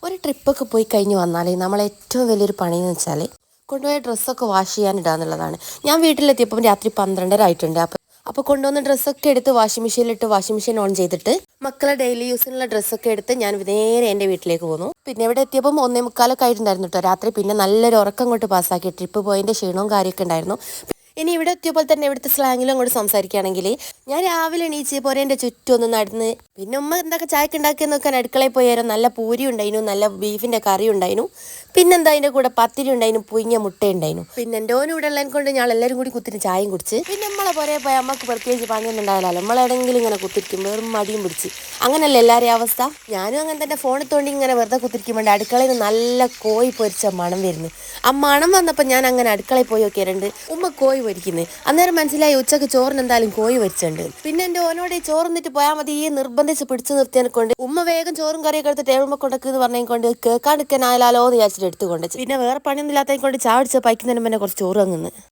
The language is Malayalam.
ഒരു ട്രിപ്പൊക്കെ പോയി കഴിഞ്ഞ് വന്നാൽ നമ്മൾ ഏറ്റവും വലിയൊരു പണിയെന്ന് വെച്ചാൽ കൊണ്ടുപോയ ഡ്രസ്സൊക്കെ വാഷ് ചെയ്യാനിടുക എന്നുള്ളതാണ്. ഞാൻ വീട്ടിലെത്തിയപ്പം രാത്രി 12:30 ആയിട്ടുണ്ട്. അപ്പോൾ കൊണ്ടുവന്ന ഡ്രസ്സൊക്കെ എടുത്ത് വാഷിംഗ് മെഷീനിലിട്ട് വാഷിംഗ് മെഷീൻ ഓൺ ചെയ്തിട്ട് മക്കളെ ഡെയിലി യൂസിനുള്ള ഡ്രസ്സൊക്കെ എടുത്ത് ഞാൻ നേരെ എൻ്റെ വീട്ടിലേക്ക് പോന്നു. പിന്നെ ഇവിടെ എത്തിയപ്പം 1:45 ആയിട്ടുണ്ടായിരുന്നു കേട്ടോ രാത്രി. പിന്നെ നല്ലൊരു ഉറക്കം കൊണ്ട് പാസ്സാക്കി. ട്രിപ്പ് പോയതിൻ്റെ ക്ഷീണവും കാര്യമൊക്കെ ഉണ്ടായിരുന്നു. ഇനി ഇവിടെ എത്തിയപ്പോൾ തന്നെ ഇവിടുത്തെ സ്ലാങ്ങിലും അങ്ങോട്ട് സംസാരിക്കുകയാണെങ്കിൽ ഞാൻ രാവിലെ എണീച്ച് പോരേൻ്റെ ചുറ്റും ഒന്ന് നടന്ന് പിന്നെ ഉമ്മ എന്തൊക്കെ ചായക്ക് ഉണ്ടാക്കിയെന്ന് നോക്കാൻ അടുക്കളയിൽ പോയാലും നല്ല പൂരി ഉണ്ടായിരുന്നു, നല്ല ബീഫിൻ്റെ കറി ഉണ്ടായിരുന്നു, പിന്നെന്താ അതിൻ്റെ കൂടെ പത്തിരി ഉണ്ടായിരുന്നു, പുയിങ്ങ മുട്ട ഉണ്ടായിരുന്നു. പിന്നെ എൻ്റെ ഓനും ഇവിടെ ഉള്ളതിനെ കൊണ്ട് ഞങ്ങൾ എല്ലാവരും കൂടി കുത്തിരി ചായയും കുടിച്ച് പിന്നെ നമ്മളെ പുറേ പോയി അമ്മക്ക് പ്രത്യേകിച്ച് പണിയൊന്നും ഉണ്ടാവില്ലല്ലോ. നമ്മളെവിടെയെങ്കിലും ഇങ്ങനെ കുത്തിരിക്കും വെറും മടിയും പിടിച്ച്. അങ്ങനല്ലേ എല്ലാവരെയും അവസ്ഥ. ഞാനും അങ്ങനെ തന്നെ ഫോണിൽ തോണ്ടി ഇങ്ങനെ വെറുതെ കുത്തിരിക്കുമ്പോൾ അടുക്കളയിൽ നിന്ന് നല്ല കോഴി പൊരിച്ച മണം വരുന്നു. ആ മണം വന്നപ്പോൾ ഞാൻ അങ്ങനെ അടുക്കളയിൽ പോയി നോക്കിയാറുണ്ട് ഉമ്മ കോഴി പൊരിക്കുന്നത്. അന്നേരം മനസ്സിലായി ഉച്ചക്ക് ചോറിന് എന്തായാലും കോഴി പൊരിച്ചുണ്ട്. പിന്നെ എൻ്റെ ഓനോട് ഈ ചോറ് നിന്നിട്ട് പോയാൽ മതി ഈ നിർബന്ധിച്ച് പിടിച്ചു നിർത്തിയതിനെ കൊണ്ട് ഉമ്മ വേഗം ചോറും കറിയൊക്കെ എടുത്ത് ടേബിൾ കൊണ്ടൊക്കെന്ന് പറഞ്ഞുകൊണ്ട് കേൾക്കാണ്ടിരിക്കാനായാലോ എന്ന് വിചാരിച്ചിട്ട് എടുത്തുകൊണ്ട് പിന്നെ വേറെ പണിയൊന്നും ഇല്ലാത്തതിനെ കൊണ്ട് ചായ അടിച്ച് പൈക്കുന്നതിന് മുന്നേ കുറച്ച് ചോറ് വാങ്ങുന്നു.